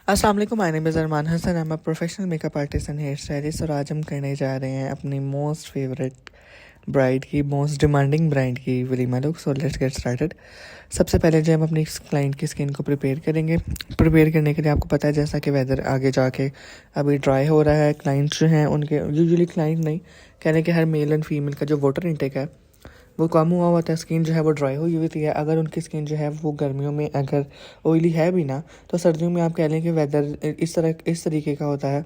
अस्सलाम वालेकुम, my name is Arman Hasan. I am a professional makeup artist and hair stylist और आज हम करने जा रहे हैं अपनी मोस्ट फेवरेट ब्राइड की, मोस्ट डिमांडिंग ब्राइड की वलीमा look. So let's get started. सबसे पहले जो हम अपनी क्लाइंट की स्किन को प्रिपेयर करेंगे। प्रिपेयर करने के लिए आपको पता है जैसा कि वेदर आगे जाके अभी ड्राई हो रहा है, क्लाइंट्स जो हैं उनके यूजुअली क्लाइंट नहीं कहने के हर मेल एंड फीमेल का जो वाटर इंटेक है वो कम हुआ होता है, स्किन जो है वो ड्राई हुई होती है। अगर उनकी स्किन जो है वो गर्मियों में अगर ऑयली है भी ना, तो सर्दियों में आप कह लें कि वेदर इस तरीके का होता है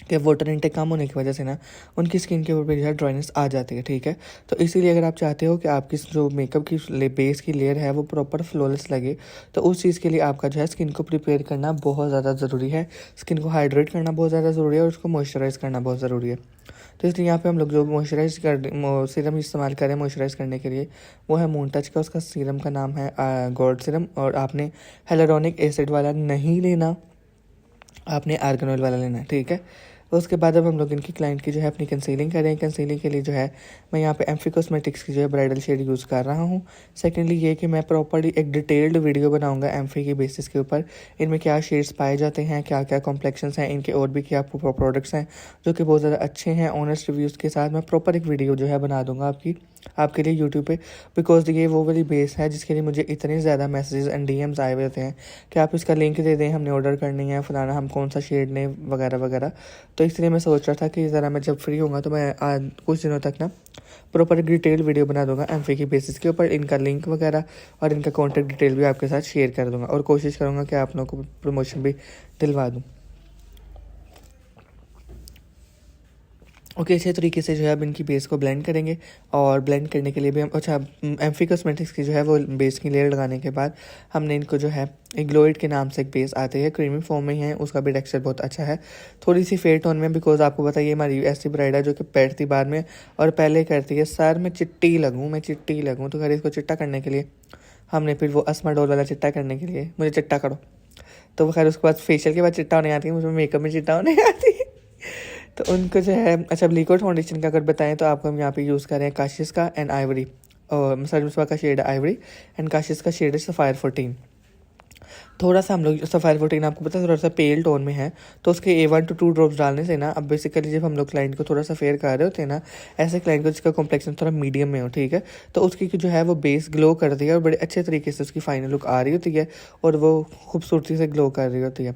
कि वाटर इंटेक कम होने की वजह से ना उनकी स्किन के ऊपर जो है ड्राइनेस आ जाती है। ठीक है, तो इसीलिए अगर आप चाहते हो कि आपकी जो मेकअप की बेस की लेयर है वो प्रॉपर फ्लॉलेस लगे, तो उस चीज़ के लिए आपका जो है स्किन को प्रिपेयर करना बहुत ज़्यादा ज़रूरी है। स्किन को हाइड्रेट करना बहुत ज़्यादा ज़रूरी है और उसको मॉइस्चराइज़ करना बहुत ज़रूरी है। तो इसलिए यहाँ पे हम लोग जो सीरम इस्तेमाल करें मॉइस्चराइज करने के लिए वो है मून टच का। उसका सीरम का नाम है गोल्ड सीरम। और आपने हेलोरोनिक एसिड वाला नहीं लेना, आपने आर्गन ऑयल वाला लेना है। ठीक है, उसके बाद अब हम लोग इनकी क्लाइंट की जो है अपनी कंसीलिंग करें। कंसीलिंग के लिए जो है मैं यहाँ पे एम्फी कॉस्मेटिक्स की जो है ब्राइडल शेड यूज़ कर रहा हूँ। सेकेंडली ये कि मैं प्रॉपर्ली एक डिटेल्ड वीडियो बनाऊंगा एम्फी की बेसिस के ऊपर, इनमें क्या शेड्स पाए जाते हैं, क्या क्या कॉम्प्लेक्शंस हैं इनके, और भी क्या प्रोडक्ट्स हैं जो कि बहुत ज़्यादा अच्छे हैं। ऑनेस्ट रिव्यूज़ के साथ मैं प्रॉपर एक वीडियो जो है बना दूंगा आपके लिए यूट्यूब पे, बिकॉज ये वो वाली बेस है जिसके लिए मुझे इतने ज़्यादा मैसेजेस एंड डीएम्स आए हुए होते हैं कि आप इसका लिंक दे दें, हमने ऑर्डर करनी है फलाना, हम कौन सा शेड लें वगैरह वगैरह। तो इसलिए मैं सोच रहा था कि ज़रा मैं जब फ्री होऊंगा तो मैं आज कुछ दिनों तक ना प्रॉपर डिटेल वीडियो बना दूंगा एम्फी की बेसिस के ऊपर, इनका लिंक वगैरह और इनका कॉन्टैक्ट डिटेल भी आपके साथ शेयर कर दूंगा और कोशिश करूँगा कि आप लोगों को प्रमोशन भी दिलवा दूँ। ओके, अच्छे तरीके से जो है अब इनकी बेस को ब्लेंड करेंगे। और ब्लेंड करने के लिए भी हम एम्फी कॉस्मेटिक्स की जो है वो बेस की लेयर लगाने के बाद हमने इनको जो है एक ग्लोइड के नाम से एक बेस आती है, क्रीमी फॉर्म में है, उसका भी टेक्सचर बहुत अच्छा है, थोड़ी सी फेयर टोन में। बिकॉज आपको बताइए हमारी ऐसी ब्राइड है जो कि बैठती बाद में और पहले करती है सर मैं चिट्टी लगूँ। तो खैर इसको चिट्टा करने के लिए हमने फिर वो अस्मा डोल वाला चिट्टा करने के लिए मुझे चिट्टा करो, तो वो खैर उसके बाद फेशियल के बाद चिट्टा होने आती है, मुझे मेकअप में चिट्टा होने आती है। तो उनको जो है अच्छा लिक्विड फाउंडेशन का अगर बताएं तो आपको हम यहाँ पे यूज़ कर रहे हैं काशिश का एंड आइवरी, और सरमिसवा का शेड है आइवरी एंड काशिश का शेड है सफ़ायर 14। थोड़ा सा हम लोग सफ़ायर 14 आपको पता है थोड़ा सा पेल टोन में है, तो उसके 1 to 2 ड्रॉप्स डालने से ना, अब बेसिकली जब हम लोग क्लाइंट को थोड़ा सा फेयर कर रहे होते हैं ना, ऐसे क्लाइंट को जिसका कॉम्प्लेक्शन थोड़ा मीडियम में हो, ठीक है, तो उसकी जो है वो बेस ग्लो करती है और बड़े अच्छे तरीके से उसकी फाइनल लुक आ रही होती है और वो खूबसूरती से ग्लो कर रही होती है।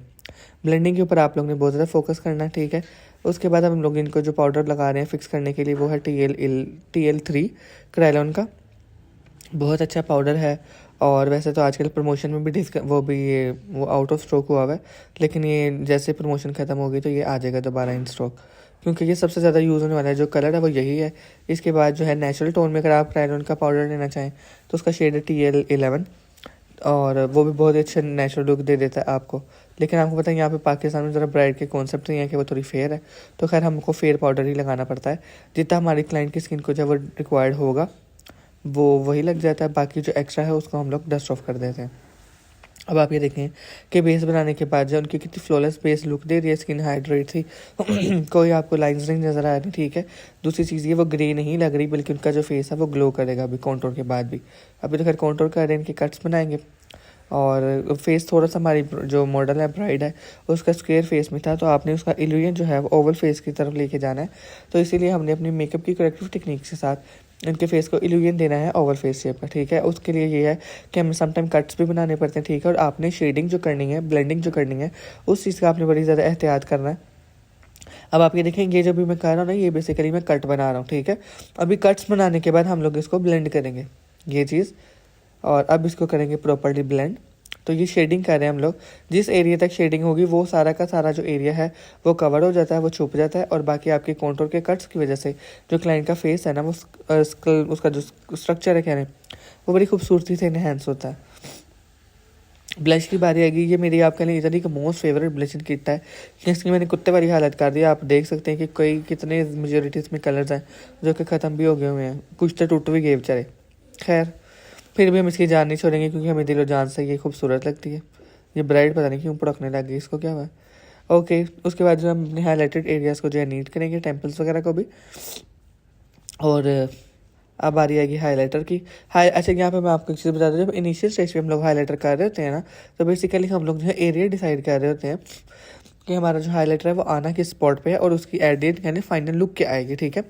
ब्लेंडिंग के ऊपर आप लोग ने बहुत ज़्यादा फोकस करना है। ठीक है, उसके बाद हम लोग इनको जो पाउडर लगा रहे हैं फिक्स करने के लिए वो है TL3 क्रायलॉन का, बहुत अच्छा पाउडर है। और वैसे तो आजकल प्रमोशन में भी वो आउट ऑफ स्टॉक हुआ हुआ है, लेकिन ये जैसे प्रमोशन ख़त्म होगी तो ये आ जाएगा दोबारा इन स्टॉक, क्योंकि ये सबसे ज़्यादा यूज़ होने वाला है। जो कलर है वो यही है। इसके बाद जो है नेचुरल टोन में अगर आप क्रायलॉन का पाउडर लेना चाहें तो उसका शेड है TL11, और वो भी बहुत ही अच्छा नेचुरल लुक दे देता है आपको। लेकिन आपको पता है यहाँ पे पाकिस्तान में ज़रा ब्राइड के कॉन्सेप्ट नहीं है कि वो थोड़ी फेयर है, तो खैर हमको फेयर पाउडर ही लगाना पड़ता है। जितना हमारी क्लाइंट की स्किन को जब वो रिक्वायर्ड होगा वो वही लग जाता है, बाकी जो एक्स्ट्रा है उसको हम लोग डस्ट ऑफ कर देते हैं। अब आप ये देखें कि बेस बनाने के बाद जो उनकी कितनी फ्लॉलेस बेस लुक दे रही है, स्किन हाइड्रेट थी कोई आपको लाइंस नहीं नज़र आ रही। ठीक है, दूसरी चीज़ ये वो ग्रे नहीं लग रही, बल्कि उनका जो फेस है वो ग्लो करेगा अभी कॉन्टोर के बाद भी। अभी तो खैर कॉन्टोर कर रहे हैं, इनके कट्स बनाएंगे। और फेस थोड़ा सा हमारी जो मॉडल है ब्राइड है उसका स्क्वायर फेस में था, तो आपने उसका इल्यूजन जो है वो ओवल फेस की तरफ लेके जाना है। तो इसीलिए हमने अपनी मेकअप की करेक्टिव टेक्निक के साथ इनके फेस को इल्यूजन देना है ओवल फेस शेप का। ठीक है, उसके लिए ये है कि हमें समटाइम कट्स भी बनाने पड़ते हैं। ठीक है, और आपने शेडिंग जो करनी है, ब्लेंडिंग जो करनी है, उस चीज़ का आपने बड़ी ज़्यादा एहतियात करना है। अब आप ये देखेंगे ये जो भी मैं कर रहा हूँ ना, ये बेसिकली मैं कट बना रहा हूँ। ठीक है, अभी कट्स बनाने के बाद हम लोग इसको ब्लेंड करेंगे ये चीज़, और अब इसको करेंगे प्रॉपर्ली ब्लेंड। तो ये शेडिंग कर रहे हैं हम लोग, जिस एरिया तक शेडिंग होगी वो सारा का सारा जो एरिया है वो कवर हो जाता है, वो छुप जाता है, और बाकी आपके कॉन्टोर के कट्स की वजह से जो क्लाइंट का फेस है ना वो उसका जो स्ट्रक्चर है कहने वो बड़ी खूबसूरती से इनहेंस होता है। ब्लश की बारी आएगी। ये मेरी आपके लिए इतनी का मोस्ट फेवरेट ब्लशिंग किट है, इसकी मैंने कुत्ते वाली हालत कर दी। आप देख सकते हैं कि कितने मेजोरिटी इसमें कलर्स हैं जो कि ख़त्म भी हो गए हुए हैं, कुछ तो टूट भी गए बेचारे। खैर फिर भी हम इसकी जान नहीं छोड़ेंगे क्योंकि हमें दिलो जान से ये खूबसूरत लगती है। ये ब्राइड पता नहीं क्यों पड़कने लग गई, इसको क्या हुआ। ओके, उसके बाद जो हम अपने हाईलाइटेड एरियाज़ को जो है नीट करेंगे, टेम्पल्स वगैरह को भी। और अब बारी आएगी हाईलाइटर की। अच्छा, यहाँ पे मैं आपको एक चीज़ बता दूँ, जब इनिशियल स्टेज पे हम लोग हाईलाइटर कर रहे होते हैं ना, तो बेसिकली हम लोग जो है एरिया डिसाइड कर रहे होते हैं कि हमारा जो हाईलाइटर है वो आना किस स्पॉट पे है और उसकी एडिट यानी फाइनल लुक क्या आएगी, ठीक है।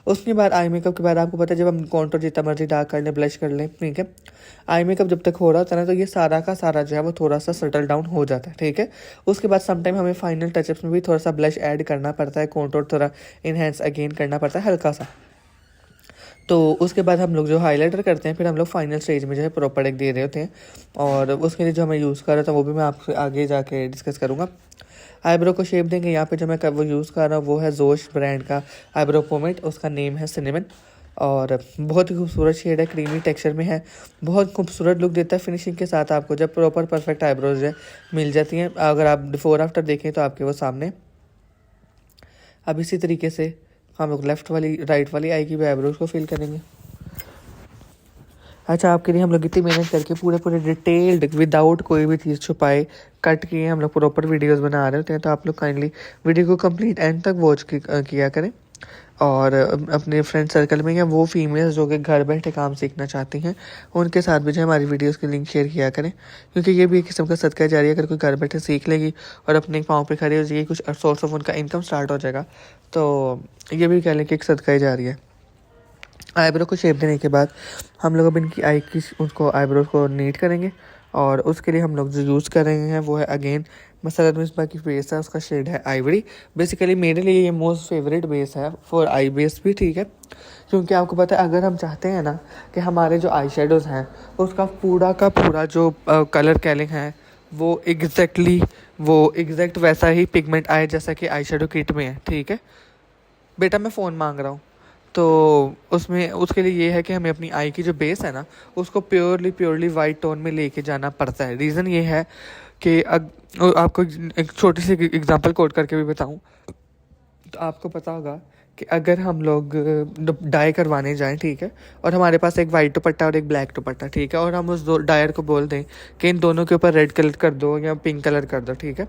उसके बाद आई मेकअप के बाद आपको पता है जब हम कॉन्टोर जितना मर्जी डार्क कर लें, ब्लश कर लें, ठीक है, आई मेकअप जब तक हो रहा होता है ना, तो ये सारा का सारा जो है वो थोड़ा सा सेटल डाउन हो जाता है, ठीक है। उसके बाद समटाइम हमें फाइनल टचअप्स में भी थोड़ा सा ब्लश ऐड करना पड़ता है, कॉन्टोर थोड़ा इनहेंस अगेन करना पड़ता है हल्का सा। तो उसके बाद हम लोग जो हाईलाइटर करते हैं, फिर हम लोग फाइनल स्टेज में जो है प्रॉपर एक दे रहे होते हैं, और उसके लिए जो हमें यूज़ कर रहा था वो भी मैं आपसे आगे जाके डिस्कस करूँगा। आईब्रो को शेप देंगे, यहाँ पे जो मैं वो यूज़ कर रहा हूँ वो है जोश ब्रांड का आईब्रो पोमेट, उसका नेम है सिनेमन, और बहुत ही खूबसूरत शेड है, क्रीमी टेक्सचर में है, बहुत खूबसूरत लुक देता है फिनिशिंग के साथ आपको जब प्रॉपर परफेक्ट आईब्रोज है मिल जाती हैं। अगर आप बिफोर आफ्टर देखें तो आपके वो सामने। अब इसी तरीके से हम लोग लेफ्ट वाली राइट वाली आई की भी आईब्रोज को फिल करेंगे। अच्छा, आपके लिए हम लोग इतनी मेहनत करके पूरे पूरे डिटेल्ड विदाउट कोई भी चीज़ छुपाए कट किए हम लोग प्रॉपर वीडियोस बना रहे होते हैं, तो आप लोग काइंडली वीडियो को कंप्लीट एंड तक वॉच किया करें, और अपने फ्रेंड सर्कल में या वो फीमेल्स जो कि घर बैठे काम सीखना चाहती हैं उनके साथ भी जो है हमारी वीडियोस की लिंक शेयर किया करें, क्योंकि ये भी एक किस्म का सदका जारी है। अगर कोई घर बैठे सीख लेगी और अपने पाँव पे खड़ी हो जाएगी, कुछ सोर्स ऑफ उनका इनकम स्टार्ट हो जाएगा, तो ये भी कह लें कि एक सदका जारी है। आईब्रो को शेप देने के बाद हम लोग अब इनकी आई की उसको आईब्रो को नीट करेंगे, और उसके लिए हम लोग जो यूज़ कर रहे हैं वो है अगेन मसरत मिसबा की बेस है, उसका शेड है आइवरी। बेसिकली मेरे लिए ये मोस्ट फेवरेट बेस है फॉर आई बेस भी, ठीक है, क्योंकि आपको पता है अगर हम चाहते हैं ना कि हमारे जो आई शेडोज़ हैं उसका पूरा का पूरा जो कलर कैलिंग है वो एग्जैक्ट वैसा ही पिगमेंट आए जैसा कि आई शेडो किट में है, ठीक है। बेटा मैं फ़ोन मांग रहा हूँ। तो उसमें उसके लिए ये है कि हमें अपनी आई की जो बेस है ना उसको प्योरली वाइट टोन में लेके जाना पड़ता है। रीज़न ये है कि आपको एक छोटी सी एग्जांपल कोट करके भी बताऊं, तो आपको पता होगा कि अगर हम लोग डाई करवाने जाएं, ठीक है, और हमारे पास एक वाइट दुपट्टा और एक ब्लैक दुपट्टा, ठीक है, और हम उस डायर को बोल दें कि इन दोनों के ऊपर रेड कलर कर दो या पिंक कलर कर दो, ठीक है,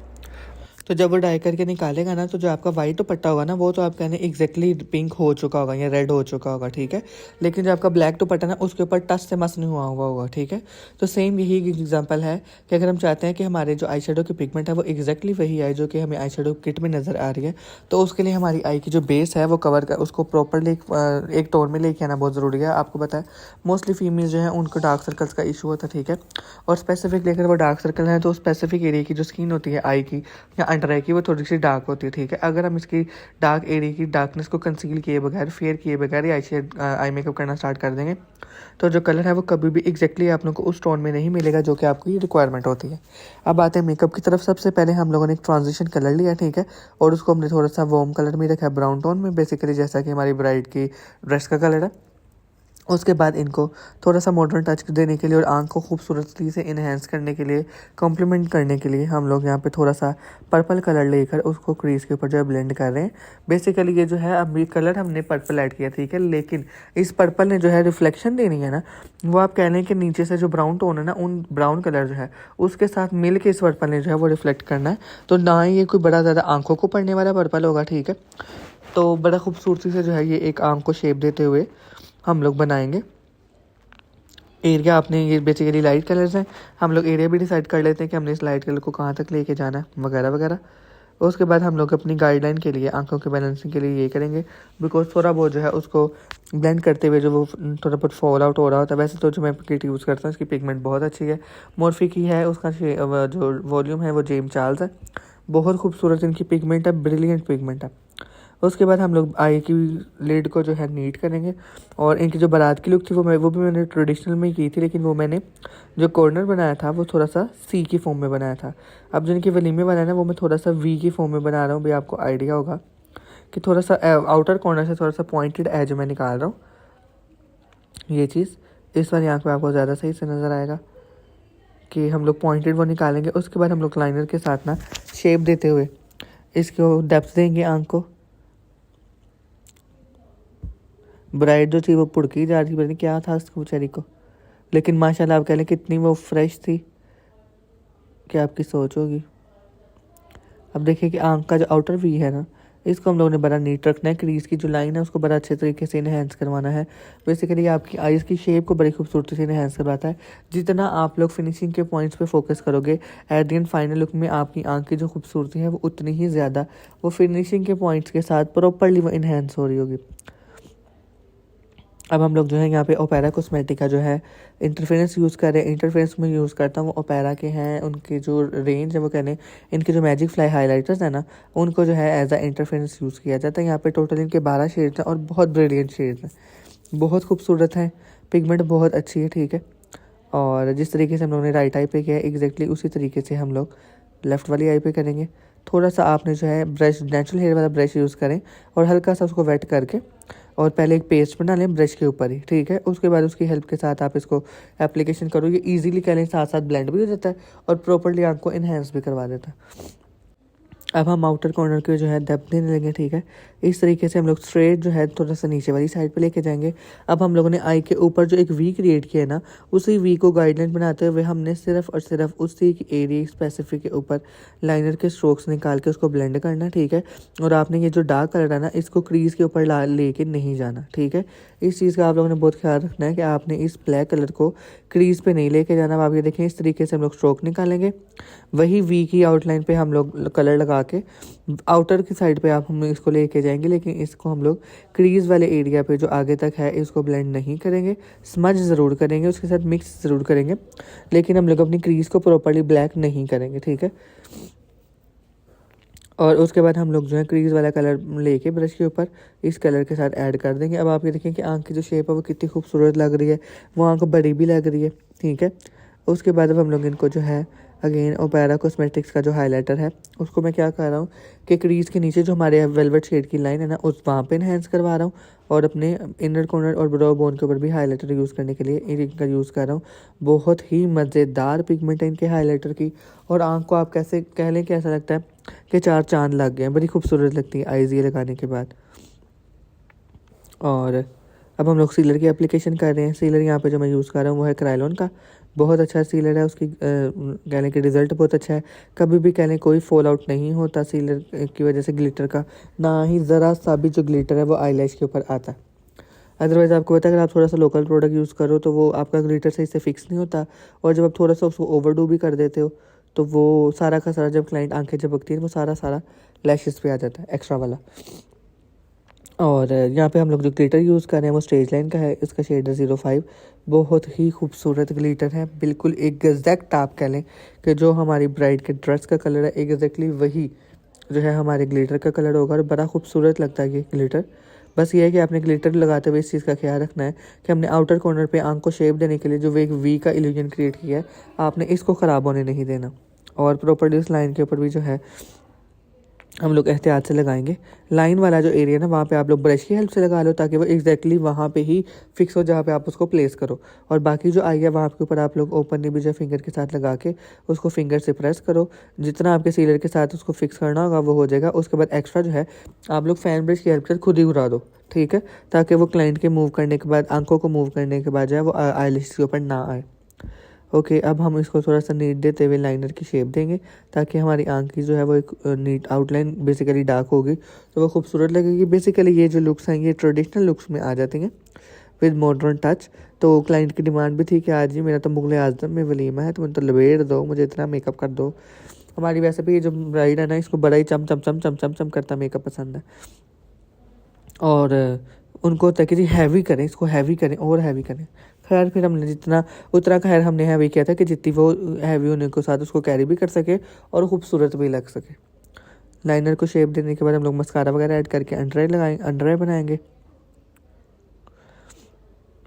तो जब वो डाई करके निकालेगा ना, तो जो आपका वाइट दुपट्टा होगा ना वो तो आप कहने एग्जैक्टली पिंक हो चुका होगा या रेड हो चुका होगा, ठीक है, लेकिन जो आपका ब्लैक दुपट्टा ना उसके ऊपर टच से मस नहीं हुआ होगा, ठीक है। तो सेम यही एग्जांपल है कि अगर हम चाहते हैं कि हमारे जो आई शेडो की पिगमेंट है वो एग्जैक्टली वही आए जो कि हमें आई शेडो किट में नज़र आ रही है, तो उसके लिए हमारी आई की जो बेस है वो कवर कर उसको प्रॉपरली एक टोन में लेके आना बहुत ज़रूरी है। आपको पता है मोस्टली फीमेल जो है उनको डार्क सर्कल्स का इशू होता है, ठीक है, और स्पेसिफिकली अगर वो डार्क सर्कल है तो स्पेसिफिक एरिया की जो स्किन होती है आई की या अंडर आई की वो थोड़ी सी डार्क होती है, ठीक है। अगर हम इसकी डार्क एरिया की डार्कनेस को कंसील किए बगैर, फेयर किए बगैर आई मेकअप करना स्टार्ट कर देंगे, तो जो कलर है वो कभी भी एग्जैक्टली आप लोगों को उस टोन में नहीं मिलेगा जो कि आपकी रिक्वायरमेंट होती है। अब आते हैं मेकअप की तरफ। सबसे पहले हम लोगों ने एक ट्रांजिशन कलर लिया, ठीक है, और उसको हमने थोड़ा सा वार्म कलर में रखा है, ब्राउन टोन में, बेसिकली जैसा कि हमारी ब्राइड की ड्रेस का कलर है। उसके बाद इनको थोड़ा सा मॉडर्न टच देने के लिए और आँख को खूबसूरती से इन्हेंस करने के लिए, कॉम्प्लीमेंट करने के लिए हम लोग यहाँ पे थोड़ा सा पर्पल कलर लेकर उसको क्रीज के ऊपर जो है ब्लेंड कर रहे हैं। बेसिकली ये जो है अब ये कलर हमने पर्पल ऐड किया, ठीक है, लेकिन इस पर्पल ने जो है रिफ्लेक्शन देनी है ना, वो आप कह लें कि नीचे से जो ब्राउन टोन है ना, उन ब्राउन कलर जो है उसके साथ मिल के इस पर्पल ने जो है वो रिफ्लेक्ट करना है। तो ना ही ये कोई बड़ा ज़्यादा आँखों को पड़ने वाला पर्पल होगा, ठीक है, तो बड़ा खूबसूरती से जो है ये एक आँख को शेप देते हुए हम लोग बनाएंगे। एरिया आपने ये बेसिकली लाइट कलर्स हैं, हम लोग एरिया भी डिसाइड कर लेते हैं कि हमने इस लाइट कलर को कहाँ तक लेके जाना है वगैरह वगैरह। उसके बाद हम लोग अपनी गाइडलाइन के लिए आंखों के बैलेंसिंग के लिए ये करेंगे, बिकॉज थोड़ा बहुत जो है उसको ब्लेंड करते हुए जो वो थोड़ा बहुत फॉल आउट हो रहा होता है। वैसे तो जो मैं किट यूज़ करता हूँ इसकी पिगमेंट बहुत अच्छी है, मोर्फी की है, उसका जो वॉल्यूम है वो जेम चार्ल्स है, बहुत खूबसूरत इनकी पिगमेंट है, ब्रिलियंट पिगमेंट है। उसके बाद हम लोग आई की लिड को जो है नीट करेंगे, और इनकी जो बारात की लुक थी वो भी मैंने ट्रेडिशनल में की थी, लेकिन वो मैंने जो कॉर्नर बनाया था वो थोड़ा सा सी की फॉर्म में बनाया था। अब जो इनकी वलीमे वाला है ना वो मैं थोड़ा सा वी की फॉर्म में बना रहा हूँ। भाई आपको आइडिया होगा कि थोड़ा सा आउटर कॉर्नर से थोड़ा सा पॉइंटेड एज मैं निकाल रहा हूँ। ये चीज़ इस वाली आँख में आपको ज़्यादा सही से नज़र आएगा कि हम लोग पॉइंटेड वो निकालेंगे। उसके बाद हम लोग लाइनर के साथ ना शेप देते हुए इसको डेप्थ देंगे आँख को। ब्राइड जो थी वो पुड़की जा रही थी, पता नहीं क्या था उसको बेचारी को, लेकिन माशाल्लाह आप कह लें कितनी वो फ्रेश थी, क्या आपकी सोच होगी। अब देखिए कि आँख का जो आउटर वी है ना इसको हम लोगों ने बड़ा नीट रखना है, क्रीज की जो लाइन है उसको बड़ा अच्छे तरीके से इन्हेंस करवाना है। बेसिकली आपकी आईज़ की शेप को बड़ी खूबसूरती से इन्हेंस करवाता है। जितना आप लोग फिनिशिंग के पॉइंट्स पे फोकस करोगे, at the end final look में आपकी आंख की जो खूबसूरती है वो उतनी ही ज़्यादा वो फिनिशिंग के पॉइंट्स के साथ प्रॉपरली वो इन्हेंस हो रही होगी। अब हम लोग जो है यहाँ पे ओपेरा कॉस्मेटिक का जो है इंटरफेरेंस यूज़ कर रहे हैं। इंटरफेरेंस में यूज़ करता हूँ वो ओपेरा के हैं, उनके जो रेंज है वो कहने इनके जो मैजिक फ्लाई हाइलाइटर्स है ना, उनको जो है एज अ इंटरफेरेंस यूज़ किया जाता है। यहाँ पे टोटल इनके 12 शेड्स हैं और बहुत ब्रिलियंट शेड्स हैं, बहुत खूबसूरत हैं, पिगमेंट बहुत अच्छी है, ठीक है। और जिस तरीके से हम लोगों ने राइट आई पे किया है एग्जैक्टली उसी तरीके से हम लोग लेफ़्ट वाली आई पे करेंगे। थोड़ा सा आपने जो है ब्रश, नेचुरल हेयर वाला ब्रश यूज़ करें और हल्का सा उसको वेट करके और पहले एक पेस्ट बना लें ब्रश के ऊपर ही, ठीक है। उसके बाद उसकी हेल्प के साथ आप इसको एप्लीकेशन करो, ये ईजिली कह लें साथ साथ ब्लेंड भी हो जाता है और प्रॉपर्ली आंख को इन्हेंस भी करवा देता है। अब हम आउटर कॉर्नर के जो है डेप्थ देने लगे, ठीक है। इस तरीके से हम लोग स्ट्रेट जो है थोड़ा सा नीचे वाली साइड पे लेके जाएंगे। अब हम लोगों ने आई के ऊपर जो एक वी क्रिएट किया है ना, उसी वी को गाइडलाइन बनाते हुए हमने सिर्फ और सिर्फ उसी एरिया स्पेसिफिक के ऊपर लाइनर के स्ट्रोक्स निकाल के उसको ब्लेंड करना, ठीक है। और आपने ये जो डार्क कलर है ना, इसको क्रीज के ऊपर लेके नहीं जाना, ठीक है। इस चीज़ का आप लोगों ने बहुत ख्याल रखना है कि आपने इस ब्लैक कलर को क्रीज पे नहीं लेके जाना। अब आप ये देखें इस तरीके से हम लोग स्ट्रोक निकालेंगे, वही वी की आउटलाइन पे हम लोग कलर लगा के आउटर की साइड पे आप हम इसको लेके जाएंगे, लेकिन इसको हम लोग क्रीज वाले एरिया पे जो आगे तक है इसको ब्लेंड नहीं करेंगे, स्मज ज़रूर करेंगे, उसके साथ मिक्स ज़रूर करेंगे, लेकिन हम लोग अपनी क्रीज को प्रॉपर्ली ब्लैक नहीं करेंगे, ठीक है। और उसके बाद हम लोग जो है क्रीज वाला कलर लेके ब्रश के ऊपर इस कलर के साथ ऐड कर देंगे। अब आप ये देखें कि आंख की जो शेप है वो कितनी खूबसूरत लग रही है, वो आंख बड़ी भी लग रही है, ठीक है। उसके बाद अब हम लोग इनको जो है अगेन ओपेरा कॉस्मेटिक्स का जो हाइलाइटर है उसको मैं क्या कर रहा हूँ कि क्रीज के नीचे जो हमारे वेलवेट शेड की लाइन है ना, उस वहाँ पे इन्हेंस करवा रहा हूँ और अपने इनर कॉर्नर और ब्रो बोन के ऊपर भी हाइलाइटर यूज़ करने के लिए इनका यूज़ कर रहा हूँ। बहुत ही मज़ेदार पिगमेंट है इनके हाइलाइटर की और आँख को आप कैसे कह लें कि ऐसा लगता है कि 4 चांद लग गए हैं, बड़ी खूबसूरत लगती है आईज ये लगाने के बाद। और अब हम लोग सीलर की एप्लीकेशन कर रहे हैं। सीलर यहाँ पे जो मैं यूज़ कर रहा हूँ वो है क्रायलॉन का, बहुत अच्छा सीलर है, उसकी कह लें कि रिज़ल्ट बहुत अच्छा है। कभी भी कह लें कोई फॉल आउट नहीं होता सीलर की वजह से ग्लिटर का, ना ही ज़रा सा भी जो ग्लिटर है वो आईलैश के ऊपर आता है। अदरवाइज़ आपको पता है अगर आप थोड़ा सा लोकल प्रोडक्ट यूज़ करो तो वो आपका ग्लिटर सही से फिक्स नहीं होता, और जब आप थोड़ा सा उसको ओवरडू भी कर देते हो तो वो सारा का सारा, जब क्लाइंट आंखें झपकती है वो सारा सारा लैशेस पे आ जाता है एक्स्ट्रा वाला। और यहाँ पे हम लोग जो ग्लिटर यूज़ कर रहे हैं वो स्टेज लाइन का है, इसका शेड है 05। बहुत ही खूबसूरत ग्लिटर है, बिल्कुल एक एग्जैक्ट आप कह लें कि जो हमारी ब्राइड के ड्रेस का कलर है एग्जैक्टली वही जो है हमारे ग्लिटर का कलर होगा और बड़ा खूबसूरत लगता है ये ग्लिटर। बस ये है कि आपने ग्लिटर लगाते हुए इस चीज़ का ख्याल रखना है कि हमने आउटर कॉर्नर पे आंख को शेप देने के लिए जो एक वी का इल्यूजन क्रिएट किया है, आपने इसको ख़राब होने नहीं देना। और प्रॉपर्ली इस लाइन के ऊपर भी जो है हम लोग एहतियात से लगाएंगे। लाइन वाला जो एरिया ना वहाँ पे आप लोग ब्रश की हेल्प से लगा लो ताकि वो एग्जैक्टली वहाँ पे ही फिक्स हो जहाँ पे आप उसको प्लेस करो। और बाकी जो आई है वहाँ के ऊपर आप लोग ओपनली भी जो फिंगर के साथ लगा के उसको फिंगर से प्रेस करो, जितना आपके सीलर के साथ उसको फिक्स करना होगा वो हो जाएगा। उसके बाद एक्स्ट्रा जो है आप लोग फैन ब्रश की हेल्प से खुद ही उड़ा दो, ठीक है, ताकि वो क्लाइंट के मूव करने के बाद, आंखों को मूव करने के बाद जो है वो आईलिड्स के ऊपर ना आए। ओके, अब हम इसको थोड़ा सा नीट देते हुए लाइनर की शेप देंगे ताकि हमारी आंख की जो है वो एक नीट आउटलाइन बेसिकली डार्क होगी तो वो खूबसूरत लगेगी। बेसिकली ये जो लुक्स हैं ये ट्रेडिशनल लुक्स में आ जाती हैं विद मॉडर्न टच। तो क्लाइंट की डिमांड भी थी कि आज ही मेरा तो मुगल आजम में वलीमा है तो मुझे तो लपेट दो, मुझे इतना मेकअप कर दो। हमारी वैसे भी ये जो ब्राइड है ना इसको बड़ा ही चम चम चम चम चम चम करता मेकअप पसंद है, और उनको होता है कि जी हैवी करें, इसको हैवी करें और हैवी करें। खैर फिर हमने जितना उतना खैर हमने हैवी किया था कि जितनी वो हैवी होने के साथ उसको कैरी भी कर सके और खूबसूरत भी लग सके। लाइनर को शेप देने के बाद हम लोग मस्कारा वगैरह ऐड करके अंडर आई लगाएंगे, अंडर आई बनाएंगे।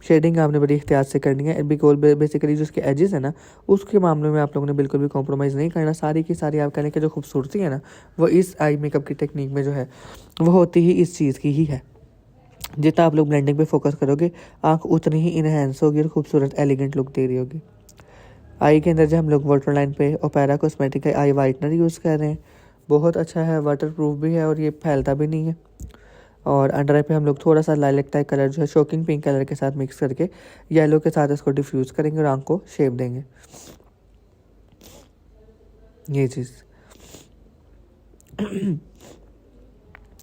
शेडिंग आपने बड़ी एहतियात से करनी है बिकॉज बेसिकली जो उसके एजेस है ना उसके मामले में आप लोगों ने बिल्कुल भी कॉम्प्रोमाइज़ नहीं करना। सारी की सारी आप कहने की जो खूबसूरती है ना वो इस आई मेकअप की टेक्निक में जो है वो होती ही इस चीज़ की ही है। जितना आप लोग ब्लेंडिंग पे फोकस करोगे आंख उतनी ही इनहेंस होगी और खूबसूरत एलिगेंट लुक दे रही होगी। आई के अंदर जो हम लोग वाटर लाइन पे ओपेरा कॉस्मेटिक का आई वाइटनर यूज़ कर रहे हैं, बहुत अच्छा है, वाटर प्रूफ भी है और ये फैलता भी नहीं है। और अंडर आई पे हम लोग थोड़ा सा लाइलेक टाइप कलर जो है शॉकिंग पिंक कलर के साथ मिक्स करके येलो के साथ इसको डिफ्यूज़ करेंगे और आंख को शेप देंगे। ये चीज़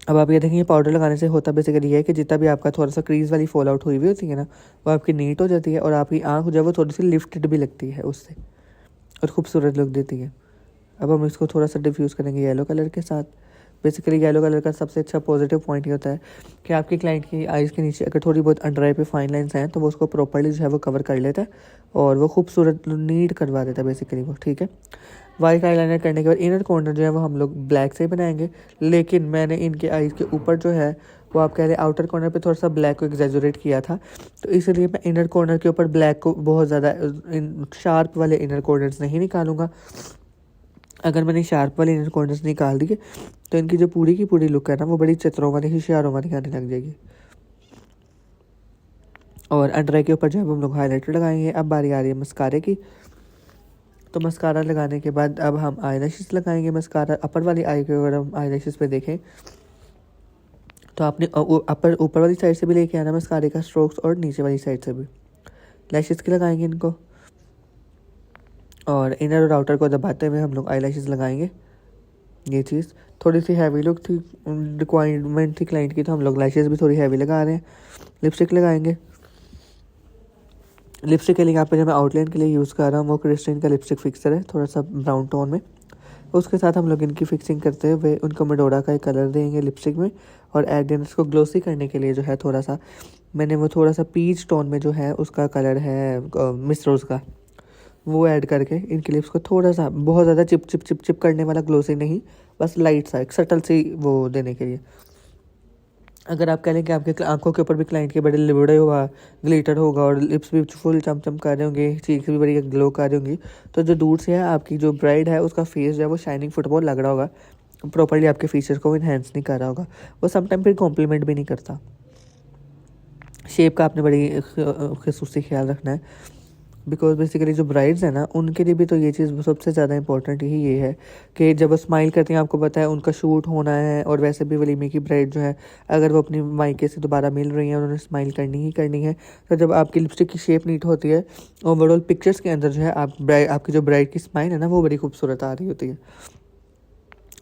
अब आप ये देखेंगे पाउडर लगाने से होता बेसिकली ये है कि जितना भी आपका थोड़ा सा क्रीज वाली फॉल आउट हुई हुई होती है ना, वो आपकी नीट हो जाती है और आपकी आँख जो है वो थोड़ी सी लिफ्टेड भी लगती है उससे, और खूबसूरत लुक देती है। अब हम इसको थोड़ा सा डिफ्यूज़ करेंगे येलो कलर के साथ। बेसिकली येलो कलर का सबसे अच्छा पॉजिटिव पॉइंट ये होता है कि आपके क्लाइंट की आइज़ के नीचे अगर थोड़ी बहुत अंडर आई पे फाइन लाइंस हैं तो वो उसको प्रॉपर्ली जो है वो कवर कर लेता है और वो खूबसूरत नीट करवा देता है बेसिकली वो, ठीक है। वाइट आईलाइनर करने के बाद इनर कॉर्नर जो है वो हम लोग ब्लैक से ही बनाएंगे, लेकिन मैंने इनके आइज़ के ऊपर जो है वो आप कह रहे आउटर कॉर्नर पे थोड़ा सा ब्लैक को एग्जैजुरेट किया था, तो इसलिए मैं इनर कॉर्नर के ऊपर ब्लैक को बहुत ज़्यादा शार्प वाले इनर कॉर्नर्स नहीं निकालूंगा। अगर मैंने शार्प वाले इनर कॉर्नर्स निकाल दिए तो इनकी जो पूरी की पूरी लुक है ना वो बड़ी चित्रों वाली होशियारों वाली आने लग जाएगी। और अंडर आई के ऊपर जो है हम लोग हाईलाइटर लगाएंगे। अब बारी आ रही है मस्कारे की, तो मस्कारा लगाने के बाद अब हम आई लैशेस लगाएंगे। मस्कारा अपर वाली आई के अगर हम आई लैशेस पे देखें तो आपने अपर ऊपर वाली साइड से भी लेके आना मस्कारे का स्ट्रोक्स, और नीचे वाली साइड से भी लैशेस के लगाएंगे इनको। और इनर और आउटर को दबाते हुए हम लोग आई लैशेस लगाएंगे। ये चीज़ थोड़ी सी हैवी लुक थी, रिक्वायरमेंट थी क्लाइंट की, तो हम लोग लैशेस भी थोड़ी हैवी लगा रहे हैं। लिपस्टिक लगाएंगे। लिपस्टिक के लिए यहाँ पे जो मैं आउटलाइन के लिए यूज़ कर रहा हूँ वो क्रिस्टीन का लिपस्टिक फिक्सर है, थोड़ा सा ब्राउन टोन में। उसके साथ हम लोग इनकी फिक्सिंग करते हुए उनको मेडोरा का एक कलर देंगे लिपस्टिक में, और एडियंस को ग्लोसी करने के लिए जो है थोड़ा सा मैंने वो थोड़ा सा पीच टोन में जो है उसका कलर है मिस रोज़ का, वो ऐड करके इनकी लिप्स को थोड़ा सा बहुत ज़्यादा चिप चिप चिप चिप करने वाला ग्लोसी नहीं, बस लाइट सा एक सटल सी वो देने के लिए। अगर आप कह लें कि आपके आंखों के ऊपर भी क्लाइंट के बड़े लिबड़े होगा, ग्लिटर होगा और लिप्स भी फुल चमचम कर रहे होंगे, चीक्स भी बड़ी ग्लो कर रही होंगी, तो जो दूर से है आपकी जो ब्राइड है उसका फेस जो है वो शाइनिंग फुटबॉल लग रहा होगा, प्रॉपर्ली आपके फीचर को इन्हेंस नहीं कर रहा होगा, वो समटाइम फिर कॉम्प्लीमेंट भी नहीं करता। शेप का आपने बड़ी खसूसी ख्याल रखना है, बिकॉज बेसिकली जो ब्राइड्स हैं ना उनके लिए भी तो ये चीज़ सबसे ज़्यादा इंपॉर्टेंट ही ये है कि जब वो स्माइल करती हैं आपको पता है उनका शूट होना है, और वैसे भी वलीमे की ब्राइड जो है अगर वो अपनी मायके से दोबारा मिल रही हैं उन्होंने स्माइल करनी ही करनी है, तो जब आपकी लिपस्टिक की शेप नीट होती है ओवरऑल पिक्चर्स के अंदर जो है आपकी जो ब्राइड की स्माइल है ना वो बड़ी खूबसूरत आ रही होती है।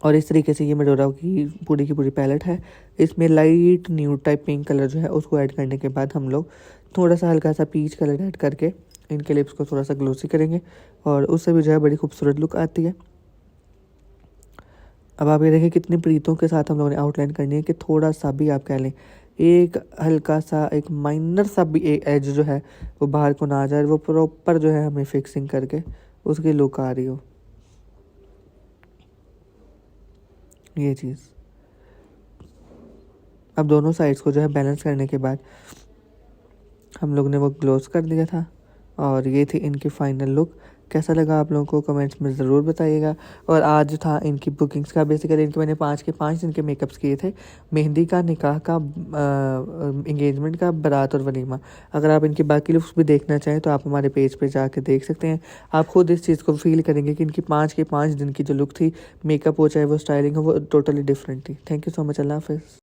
और इस तरीके से ये मेडोरा की पूरी पैलेट है। इसमें light nude type pink colour जो है उसको ऐड करने के बाद हम लोग थोड़ा सा हल्का सा पीच कलर ऐड करके इनके लिप्स को थोड़ा सा ग्लोसी करेंगे, और उससे भी जो है बड़ी खूबसूरत लुक आती है। अब आप ये देखें कितनी प्रीतों के साथ हम लोगों ने आउटलाइन करनी है कि थोड़ा सा भी आप कह लें एक हल्का सा एक माइनर सा भी एज जो है वो बाहर को ना आ जाए, वो प्रॉपर जो है हमें फिक्सिंग करके उसकी लुक आ रही हो, ये चीज़। अब दोनों साइड्स को जो है बैलेंस करने के बाद हम लोग ने वो ग्लोस कर दिया था, और ये थी इनकी फाइनल लुक। कैसा लगा आप लोगों को कमेंट्स में ज़रूर बताइएगा। और आज था इनकी बुकिंग्स का, बेसिकली इनके मैंने 5 के 5 दिन के मेकअप्स किए थे, मेहंदी का, निकाह का, इंगेजमेंट का, बारात और वलीमा। अगर आप इनकी बाकी लुक्स भी देखना चाहें तो आप हमारे पेज पे जाके देख सकते हैं। आप खुद इस चीज़ को फील करेंगे कि इनकी 5 के 5 दिन की जो लुक थी, मेकअप हो चाहे वो स्टाइलिंग हो, वो टोटली डिफरेंट थी। Thank you so much. अल्लाह हाफ़िज़।